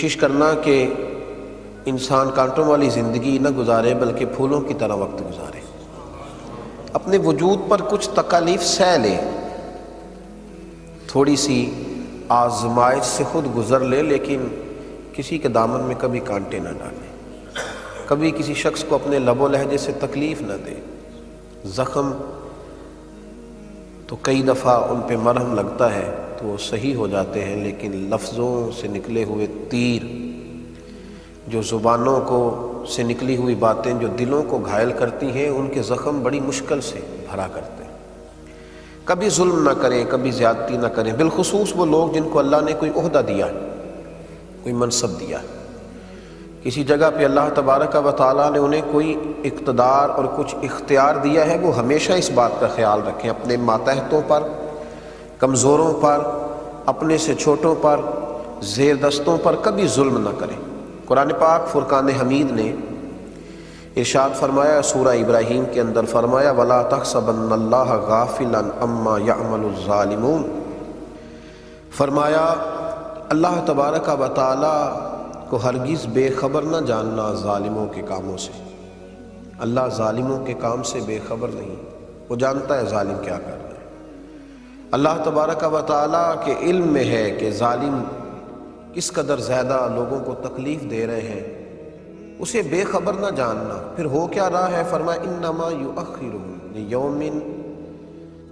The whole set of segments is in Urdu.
کوشش کرنا کہ انسان کانٹوں والی زندگی نہ گزارے بلکہ پھولوں کی طرح وقت گزارے، اپنے وجود پر کچھ تکالیف سہ لے، تھوڑی سی آزمائش سے خود گزر لے، لیکن کسی کے دامن میں کبھی کانٹے نہ ڈالے، کبھی کسی شخص کو اپنے لب و لہجے سے تکلیف نہ دے۔ زخم تو کئی دفعہ ان پہ مرہم لگتا ہے تو وہ صحیح ہو جاتے ہیں، لیکن لفظوں سے نکلے ہوئے تیر، جو زبانوں کو سے نکلی ہوئی باتیں جو دلوں کو گھائل کرتی ہیں، ان کے زخم بڑی مشکل سے بھرا کرتے ہیں۔ کبھی ظلم نہ کریں، کبھی زیادتی نہ کریں، بالخصوص وہ لوگ جن کو اللہ نے کوئی عہدہ دیا ہے، کوئی منصب دیا ہے، کسی جگہ پہ اللہ تبارک و تعالیٰ نے انہیں کوئی اقتدار اور کچھ اختیار دیا ہے، وہ ہمیشہ اس بات کا خیال رکھیں، اپنے ماتحتوں پر، کمزوروں پر، اپنے سے چھوٹوں پر، زیر دستوں پر کبھی ظلم نہ کریں۔ قرآن پاک فرقان حمید نے ارشاد فرمایا، سورہ ابراہیم کے اندر فرمایا، وَلَا تَحْسَبَنَّ اللَّهَ غَافِلًا عَمَّا يَعْمَلُ الظَّالِمُونَ، فرمایا اللہ تبارک و تعالیٰ کو ہرگز بے خبر نہ جاننا ظالموں کے کاموں سے۔ اللہ ظالموں کے کام سے بے خبر نہیں، وہ جانتا ہے ظالم کیا کر رہے ہیں۔ اللہ تبارک و تعالیٰ کے علم میں ہے کہ ظالم کس قدر زیادہ لوگوں کو تکلیف دے رہے ہیں، اسے بے خبر نہ جاننا۔ پھر ہو کیا رہا ہے؟ فرمایا انما یؤخرهم لیوم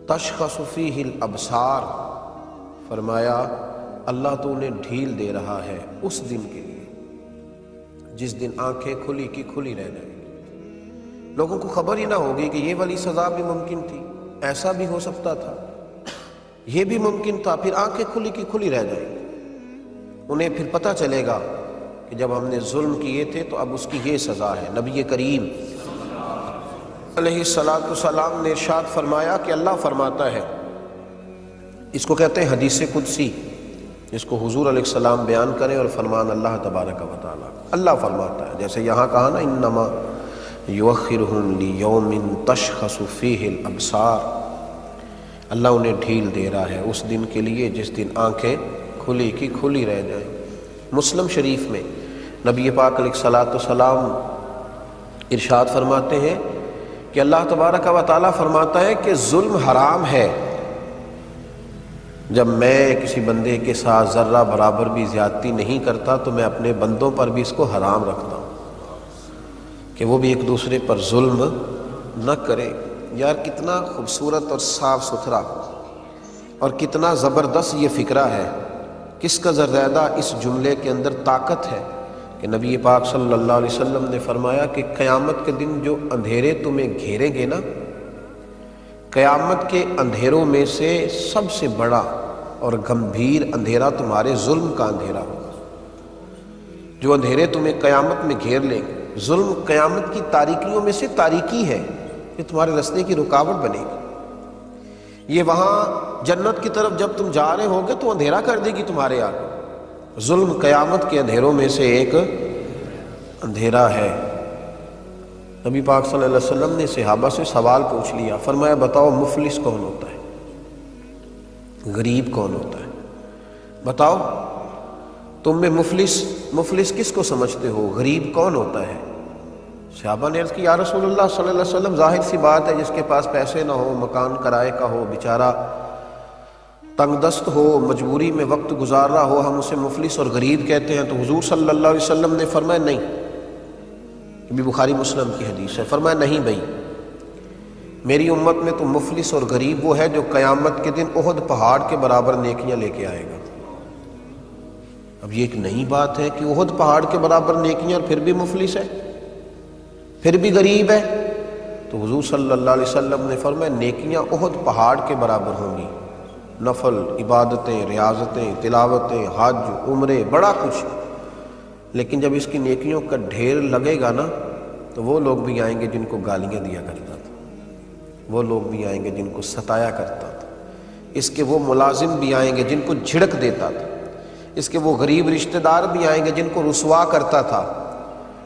تشخص فیہ الابصار، فرمایا اللہ تو انہیں ڈھیل دے رہا ہے اس دن کے لیے جس دن آنکھیں کھلی کی کھلی رہ جائیں گی، لوگوں کو خبر ہی نہ ہوگی کہ یہ والی سزا بھی ممکن تھی، ایسا بھی ہو سکتا تھا، یہ بھی ممکن تھا، پھر آنکھیں کھلی کی کھلی رہ جائیں گی۔ انہیں پھر پتہ چلے گا کہ جب ہم نے ظلم کیے تھے تو اب اس کی یہ سزا ہے۔ نبی کریم علیہ السلام نے ارشاد فرمایا کہ اللہ فرماتا ہے، اس کو کہتے ہیں حدیث قدسی، جس کو حضور علیہ السلام بیان کریں اور فرمان اللہ تبارک و تعالیٰ، اللہ فرماتا ہے، جیسے یہاں کہا نا انما یؤخرهم لیوم تشخص فیہ الابصار، اللہ انہیں ڈھیل دے رہا ہے اس دن کے لیے جس دن آنکھیں کھلی کی کھلی رہ جائیں۔ مسلم شریف میں نبی پاک علیہ السلام ارشاد فرماتے ہیں کہ اللہ تبارک و تعالیٰ فرماتا ہے کہ ظلم حرام ہے، جب میں کسی بندے کے ساتھ ذرہ برابر بھی زیادتی نہیں کرتا تو میں اپنے بندوں پر بھی اس کو حرام رکھتا ہوں کہ وہ بھی ایک دوسرے پر ظلم نہ کرے۔ یار کتنا خوبصورت اور صاف ستھرا اور کتنا زبردست یہ فکرہ ہے، کس کا زیادہ اس جملے کے اندر طاقت ہے کہ نبی پاک صلی اللہ علیہ وسلم نے فرمایا کہ قیامت کے دن جو اندھیرے تمہیں گھیریں گے نا، قیامت کے اندھیروں میں سے سب سے بڑا اور گمبھیر اندھیرا تمہارے ظلم کا اندھیرا ہوگا۔ جو اندھیرے تمہیں قیامت میں گھیر لیں گے، ظلم قیامت کی تاریکیوں میں سے تاریکی ہے، یہ تمہارے راستے کی رکاوٹ بنے گی۔ یہ وہاں جنت کی طرف جب تم جا رہے ہوگے تو اندھیرا کر دے گی تمہارے آگے۔ ظلم قیامت کے اندھیروں میں سے ایک اندھیرا ہے۔ نبی پاک صلی اللہ علیہ وسلم نے صحابہ سے سوال پوچھ لیا، فرمایا بتاؤ مفلس کون ہوتا ہے، غریب کون ہوتا ہے؟ بتاؤ تم میں مفلس کس کو سمجھتے ہو، غریب کون ہوتا ہے؟ صحابہ نے عرض کی یا رسول اللہ صلی اللہ علیہ وسلم ظاہر سی بات ہے، جس کے پاس پیسے نہ ہو، مکان کرائے کا ہو، بیچارہ تنگ دست ہو، مجبوری میں وقت گزار رہا ہو، ہم اسے مفلس اور غریب کہتے ہیں۔ تو حضور صلی اللہ علیہ وسلم نے فرمایا نہیں، یہ بھی بخاری مسلم کی حدیث ہے، فرمایا نہیں بھائی، میری امت میں تو مفلس اور غریب وہ ہے جو قیامت کے دن احد پہاڑ کے برابر نیکیاں لے کے آئے گا۔ اب یہ ایک نئی بات ہے کہ احد پہاڑ کے برابر نیکیاں اور پھر بھی مفلس ہے، پھر بھی غریب ہے۔ تو حضور صلی اللہ علیہ وسلم نے فرمایا نیکیاں احد پہاڑ کے برابر ہوں گی، نفل، عبادتیں، ریاضتیں، تلاوتیں، حج، عمرے، بڑا کچھ، لیکن جب اس کی نیکیوں کا ڈھیر لگے گا نا تو وہ لوگ بھی آئیں گے جن کو گالیاں دیا کرتا تھا، وہ لوگ بھی آئیں گے جن کو ستایا کرتا تھا، اس کے وہ ملازم بھی آئیں گے جن کو جھڑک دیتا تھا، اس کے وہ غریب رشتہ دار بھی آئیں گے جن کو رسوا کرتا تھا،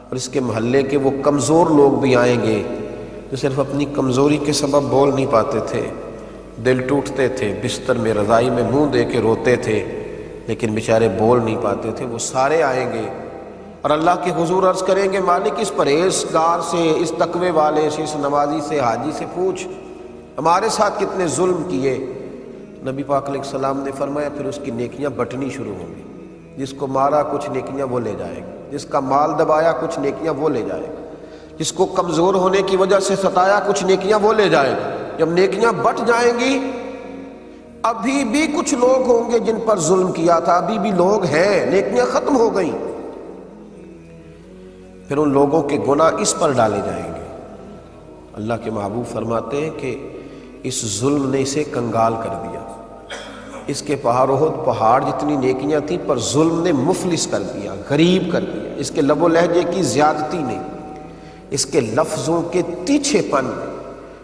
اور اس کے محلے کے وہ کمزور لوگ بھی آئیں گے جو صرف اپنی کمزوری کے سبب بول نہیں پاتے تھے، دل ٹوٹتے تھے، بستر میں رضائی میں منہ دے کے روتے تھے، لیکن بیچارے بول نہیں پاتے تھے۔ وہ سارے آئیں گے اور اللہ کے حضور عرض کریں گے مالک اس پرہیزگار سے، اس تقوی والے سے، اس نمازی سے، حاجی سے پوچھ ہمارے ساتھ کتنے ظلم کیے۔ نبی پاک علیہ السلام نے فرمایا پھر اس کی نیکیاں بٹنی شروع ہوں گی۔ جس کو مارا کچھ نیکیاں وہ لے جائے گا، جس کا مال دبایا کچھ نیکیاں وہ لے جائے گا، جس کو کمزور ہونے کی وجہ سے ستایا کچھ نیکیاں وہ لے جائے گا۔ جب نیکیاں بٹ جائیں گی، ابھی بھی کچھ لوگ ہوں گے جن پر ظلم کیا تھا، ابھی بھی لوگ ہیں، نیکیاں ختم ہو گئیں، پھر ان لوگوں کے گناہ اس پر ڈالے جائیں گے۔ اللہ کے محبوب فرماتے ہیں کہ اس ظلم نے اسے کنگال کر دیا، اس کے پہاڑ جتنی نیکیاں تھیں پر ظلم نے مفلس کر دیا، غریب کر دیا۔ اس کے لب و لہجے کی زیادتی نے، اس کے لفظوں کے تیچھے پن،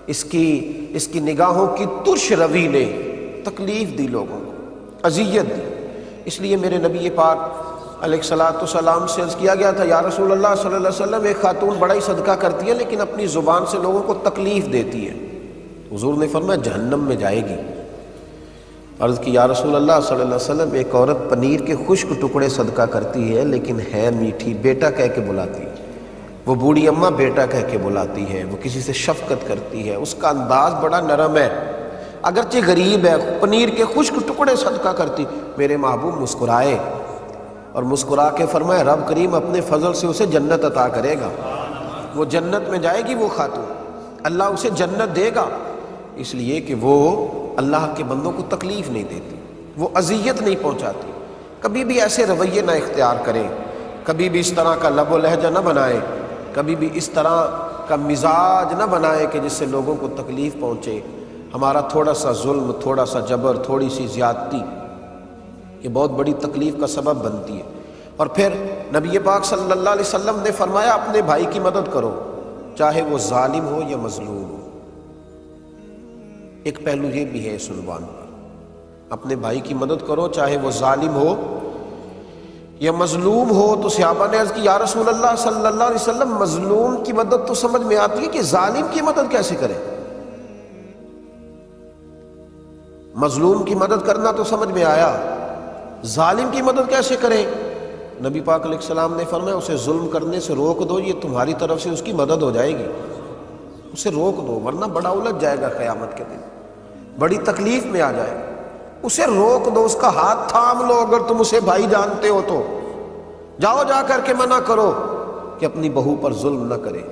اس کی نگاہوں کی ترش روی نے تکلیف دی، لوگوں کو اذیت دی۔ اس لیے میرے نبی پاک علیہ الصلوۃ والسلام سے عرض کیا گیا تھا یا رسول اللہ صلی اللہ علیہ وسلم ایک خاتون بڑا ہی صدقہ کرتی ہے لیکن اپنی زبان سے لوگوں کو تکلیف دیتی ہے۔ حضور نے فرمایا جہنم میں جائے گی۔ عرض کی یا رسول اللہ صلی اللہ علیہ وسلم ایک عورت پنیر کے خشک ٹکڑے صدقہ کرتی ہے لیکن ہے میٹھی، بیٹا کہہ کے بلاتی ہے، وہ بوڑھی اماں بیٹا کہہ کے بلاتی ہے، وہ کسی سے شفقت کرتی ہے، اس کا انداز بڑا نرم ہے، اگرچہ غریب ہے، پنیر کے خشک ٹکڑے صدقہ کرتی۔ میرے محبوب مسکرائے اور مسکرا کے فرمایا رب کریم اپنے فضل سے اسے جنت عطا کرے گا، وہ جنت میں جائے گی، وہ خاتون اللہ اسے جنت دے گا، اس لیے کہ وہ اللہ کے بندوں کو تکلیف نہیں دیتی، وہ اذیت نہیں پہنچاتی۔ کبھی بھی ایسے رویے نہ اختیار کریں، کبھی بھی اس طرح کا لب و لہجہ نہ بنائیں، کبھی بھی اس طرح کا مزاج نہ بنائیں کہ جس سے لوگوں کو تکلیف پہنچے۔ ہمارا تھوڑا سا ظلم، تھوڑا سا جبر، تھوڑی سی زیادتی یہ بہت بڑی تکلیف کا سبب بنتی ہے۔ اور پھر نبی پاک صلی اللہ علیہ وسلم نے فرمایا اپنے بھائی کی مدد کرو چاہے وہ ظالم ہو یا مظلوم ہو۔ ایک پہلو یہ بھی ہے اس عنوان پر، اپنے بھائی کی مدد کرو چاہے وہ ظالم ہو یا مظلوم ہو۔ تو صحابہ نے عرض کی یا رسول اللہ صلی اللہ علیہ وسلم مظلوم کی مدد تو سمجھ میں آتی ہے کہ ظالم کی مدد کیسے کریں؟ مظلوم کی مدد کرنا تو سمجھ میں آیا، ظالم کی مدد کیسے کریں؟ نبی پاک علیہ السلام نے فرمایا اسے ظلم کرنے سے روک دو، یہ تمہاری طرف سے اس کی مدد ہو جائے گی، اسے روک دو ورنہ بڑا الجھ جائے گا، قیامت کے دن بڑی تکلیف میں آ جائے گا۔ اسے روک دو، اس کا ہاتھ تھام لو، اگر تم اسے بھائی جانتے ہو تو جاؤ جا کر کے منع کرو کہ اپنی بہو پر ظلم نہ کرے،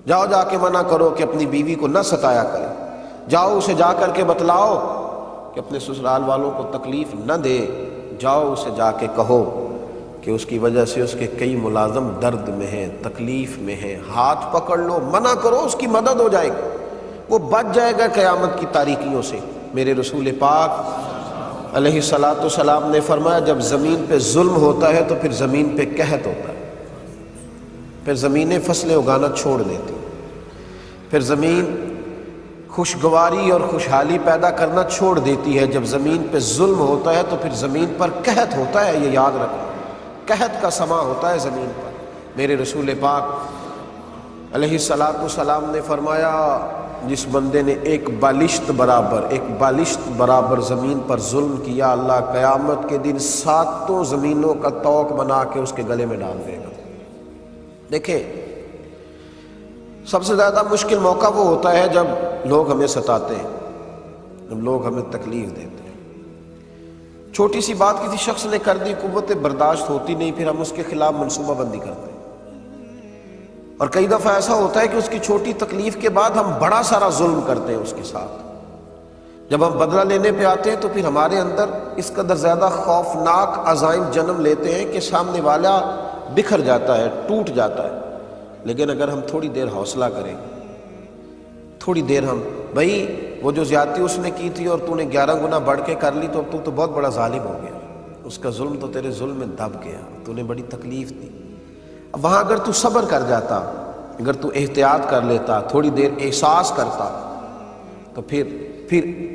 جاؤ جا کے منع کرو کہ اپنی بیوی کو نہ ستایا کرے، جاؤ اسے جا کر کے بتلاؤ کہ اپنے سسرال والوں کو تکلیف نہ دے، جاؤ اسے جا کے کہو کہ اس کی وجہ سے اس کے کئی ملازم درد میں ہیں، تکلیف میں ہیں، ہاتھ پکڑ لو، منع کرو، اس کی مدد ہو جائے گی، وہ بچ جائے گا قیامت کی تاریکیوں سے۔ میرے رسول پاک علیہ الصلوۃ والسلام نے فرمایا جب زمین پہ ظلم ہوتا ہے تو پھر زمین پہ قحط ہوتا ہے، پھر زمینیں فصلیں اگانا چھوڑ دیتی، پھر زمین خوشگواری اور خوشحالی پیدا کرنا چھوڑ دیتی ہے۔ جب زمین پہ ظلم ہوتا ہے تو پھر زمین پر قحط ہوتا ہے، یہ یاد رکھو، قحط کا سما ہوتا ہے زمین پر۔ میرے رسول پاک علیہ الصلوۃ والسلام نے فرمایا جس بندے نے ایک بالشت برابر زمین پر ظلم کیا، اللہ قیامت کے دن 7 زمینوں کا توق بنا کے اس کے گلے میں ڈال دے گا۔ دیکھیں سب سے زیادہ مشکل موقع وہ ہوتا ہے جب لوگ ہمیں ستاتے ہیں، جب لوگ ہمیں تکلیف دیتے ہیں، چھوٹی سی بات کسی شخص نے کر دی، قوت برداشت ہوتی نہیں، پھر ہم اس کے خلاف منصوبہ بندی کرتے ہیں، اور کئی دفعہ ایسا ہوتا ہے کہ اس کی چھوٹی تکلیف کے بعد ہم بڑا سارا ظلم کرتے ہیں اس کے ساتھ۔ جب ہم بدلہ لینے پہ آتے ہیں تو پھر ہمارے اندر اس قدر زیادہ خوفناک عزائم جنم لیتے ہیں کہ سامنے والا بکھر جاتا ہے، ٹوٹ جاتا ہے۔ لیکن اگر ہم تھوڑی دیر حوصلہ کریں، تھوڑی دیر ہم بھائی وہ جو زیادتی اس نے کی تھی اور تو نے 11 گنا بڑھ کے کر لی تو تو بہت بڑا ظالم ہو گیا، اس کا ظلم تو تیرے ظلم میں دب گیا، تو نے بڑی تکلیف دی۔ اب وہاں اگر تو صبر کر جاتا، اگر تو احتیاط کر لیتا، تھوڑی دیر احساس کرتا، تو پھر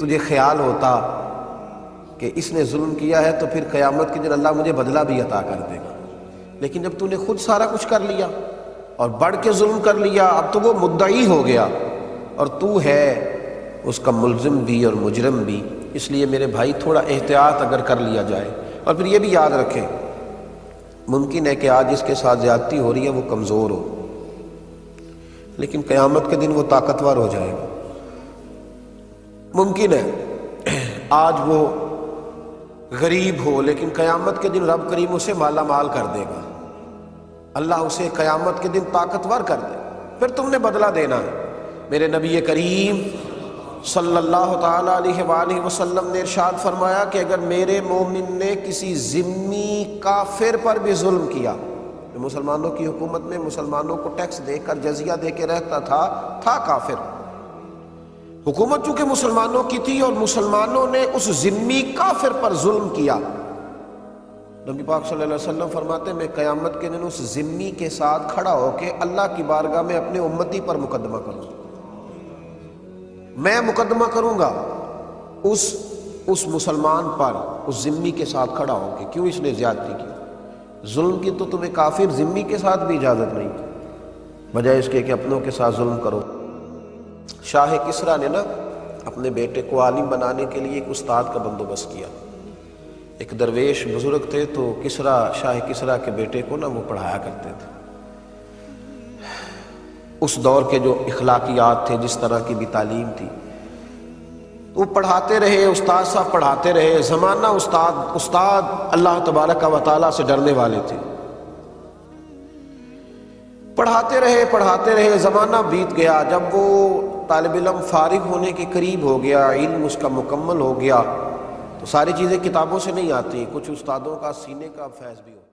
تجھے خیال ہوتا کہ اس نے ظلم کیا ہے تو پھر قیامت کے دن اللہ مجھے بدلہ بھی عطا کر دے گا۔ لیکن جب تو نے خود سارا کچھ کر لیا اور بڑھ کے ظلم کر لیا، اب تو وہ مدعی ہو گیا اور تو ہے اس کا ملزم بھی اور مجرم بھی۔ اس لیے میرے بھائی تھوڑا احتیاط اگر کر لیا جائے، اور پھر یہ بھی یاد رکھیں، ممکن ہے کہ آج اس کے ساتھ زیادتی ہو رہی ہے وہ کمزور ہو، لیکن قیامت کے دن وہ طاقتور ہو جائے گا۔ ممکن ہے آج وہ غریب ہو، لیکن قیامت کے دن رب کریم اسے مالا مال کر دے گا، اللہ اسے قیامت کے دن طاقتور کر دے، پھر تم نے بدلہ دینا ہے۔ میرے نبی کریم صلی اللہ تعالی علیہ وآلہ وسلم نے ارشاد فرمایا کہ اگر میرے مومن نے کسی ذمی کافر پر بھی ظلم کیا، مسلمانوں کی حکومت میں مسلمانوں کو ٹیکس دے کر جزیہ دے کے رہتا تھا کافر، حکومت چونکہ مسلمانوں کی تھی اور مسلمانوں نے اس ذمی کافر پر ظلم کیا، نبی پاک صلی اللہ علیہ وسلم فرماتے ہیں میں قیامت کے دن اس ذمی کے ساتھ کھڑا ہو کے اللہ کی بارگاہ میں اپنے امتی پر مقدمہ کروں گا، میں مقدمہ کروں گا اس مسلمان پر، اس ذمی کے ساتھ کھڑا ہو کے، کیوں اس نے زیادتی کی؟ ظلم کی تو تمہیں کافر ذمی کے ساتھ بھی اجازت نہیں تھی، بجائے اس کے کہ اپنوں کے ساتھ ظلم کرو۔ شاہ کسریٰ نے نا اپنے بیٹے کو عالم بنانے کے لیے ایک استاد کا بندوبست کیا، ایک درویش بزرگ تھے تو شاہ کسریٰ کے بیٹے کو نا وہ پڑھایا کرتے تھے۔ اس دور کے جو اخلاقیات تھے، جس طرح کی بھی تعلیم تھی، وہ پڑھاتے رہے، استاد صاحب پڑھاتے رہے، زمانہ استاد اللہ تبارک و تعالیٰ سے ڈرنے والے تھے، پڑھاتے رہے، زمانہ بیت گیا، جب وہ طالب علم فارغ ہونے کے قریب ہو گیا، علم اس کا مکمل ہو گیا، تو ساری چیزیں کتابوں سے نہیں آتی، کچھ استادوں کا سینے کا فیض بھی ہوتا ہے۔